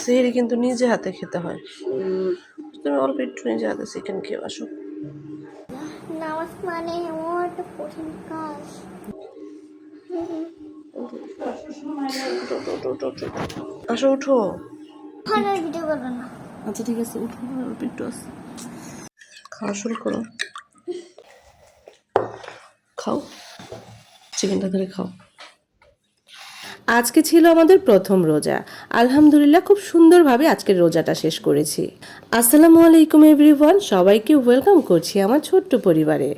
সেহরি কিন্তু নিজে হাতে খেতে হয়। তুমি অল্প একটু নিজে হাতে চিকেন খেয়ে আসো। নামাজ মানে এমন একটা কঠিন কাজ। আসো উঠো। ভিডিও করবে না। আচ্ছা ঠিক আছে উঠো, অল্প একটু আছে। খাওয়া শুরু করো, খাও চিকেনটা ধরে খাও। আজকে ছিল আমাদের প্রথম রোজা। আলহামদুলিল্লাহ খুব সুন্দরভাবে আজকের রোজাটা শেষ করেছি। আসসালামু আলাইকুম এভরিওয়ান, সবাইকে ওয়েলকাম করছি আমার ছোট্ট পরিবারে।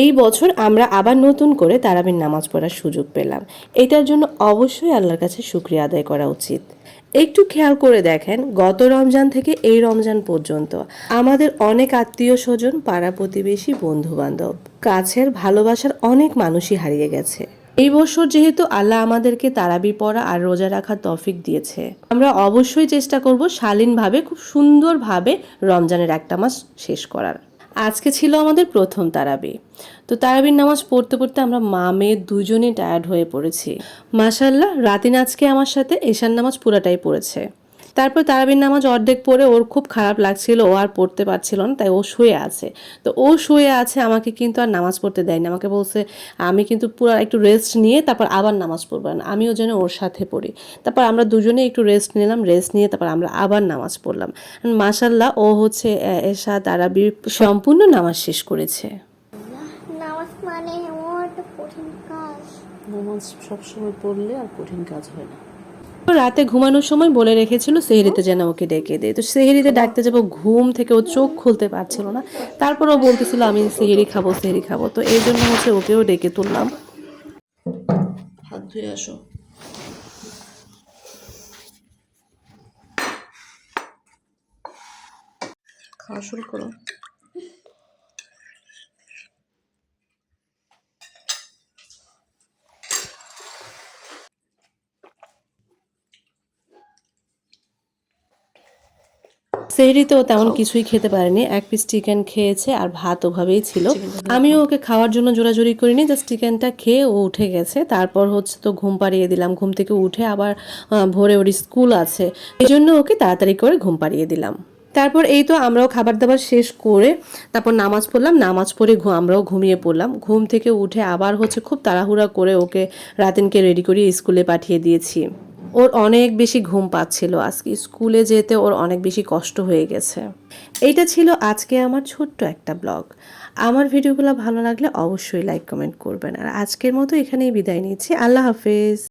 এই বছর আমরা আবার নতুন করে তারাবির নামাজ পড়ার সুযোগ পেলাম। এটার জন্য অবশ্যই আল্লাহর কাছে শুকরিয়া আদায় করা উচিত। একটু খেয়াল করে দেখেন, গত রমজান থেকে এই রমজান পর্যন্ত আমাদের অনেক আত্মীয় স্বজন, পাড়া প্রতিবেশী, বন্ধু বান্ধব, কাছের ভালোবাসার অনেক মানুষই হারিয়ে গেছে। এই বছর যেহেতু আল্লাহ আমাদেরকে তারাবি পড়া আর রোজা রাখার তৌফিক দিয়েছে, আমরা অবশ্যই চেষ্টা করব শালীনভাবে খুব সুন্দরভাবে রমজানের একটা মাস শেষ করার। আজকে ছিল আমাদের প্রথম তারাবি। তো তারাবির নামাজ পড়তে পড়তে আমরা মা মেয়ে দুজনেই টায়ার্ড হয়ে পড়েছি। মাশাআল্লাহ রাতিন আজকে আমার সাথে এশার নামাজ পুরাটাই পড়েছে। তারপর তারাবির নামাজ অর্ধেক পড়ে ওর খুব খারাপ লাগছিল, ও আর পড়তে পারছিল না, তাই ও শুয়ে আছে। তো ও শুয়ে আছে, আমাকে কিন্তু আর নামাজ পড়তে দেয়নি। আমাকে বলছে আমি কিন্তু পুরো একটু রেস্ট নিয়ে তারপর আবার নামাজ পড়বো না, আমিও যেন ওর সাথে পড়ি। তারপর আমরা দুজনে একটু রেস্ট নিলাম, রেস্ট নিয়ে তারপর আমরা আবার নামাজ পড়লাম। মাশাআল্লাহ ও হচ্ছে এশা তারাবি সম্পূর্ণ নামাজ শেষ করেছে। নামাজ মানে এমন একটা কঠিন কাজ। নামাজ সবসময় পড়লে আর কঠিন কাজ হয় না। রাতে ঘুমানোর সময় বলে রেখেছিল সেহরিতে যেন ওকে ডেকে দেয়। তো সেহরিতে ডাকতে যাবো, ঘুম থেকে ও চোখ খুলতে পারছিল না। তারপর ও বলতেছিল আমি সেহরি খাবো, সেহরি খাবো। তো এই জন্য হচ্ছে ওকেও ডেকে তুললাম। হাত ধুয়ে আসো। খাওয়া শুরু করো। সেহরিতেও তেমন কিছুই খেতে পারেনি, এক পিস চিকেন খেয়েছে আর ভাত ওভাবেই ছিল। আমিও ওকে খাওয়ার জন্য জোরাজোরি করিনি, জাস্ট চিকেনটা খেয়ে ও উঠে গেছে। তারপর হচ্ছে তো ঘুম পাড়িয়ে দিলাম। ঘুম থেকে উঠে আবার ভোরে ওর স্কুল আছে, এই জন্য ওকে তাড়াতাড়ি করে ঘুম পাড়িয়ে দিলাম। তারপর এই তো আমরাও খাবার দাবার শেষ করে তারপর নামাজ পড়লাম। নামাজ পড়ে আমরাও ঘুমিয়ে পড়লাম। ঘুম থেকে উঠে আবার হচ্ছে খুব তাড়াহুড়া করে ওকে রাতিনকে রেডি করিয়ে স্কুলে পাঠিয়ে দিয়েছি। ওর অনেক বেশি ঘুম পাচ্ছিল, আজকে স্কুলে যেতে ওর অনেক বেশি কষ্ট হয়ে গেছে। এইটা ছিল আজকে আমার ছোট্ট একটা ব্লগ। আমার ভিডিওগুলো ভালো লাগলে অবশ্যই লাইক কমেন্ট করবেন। আর আজকের মতো এখানেই বিদায় নিচ্ছি। আল্লাহ হাফেজ।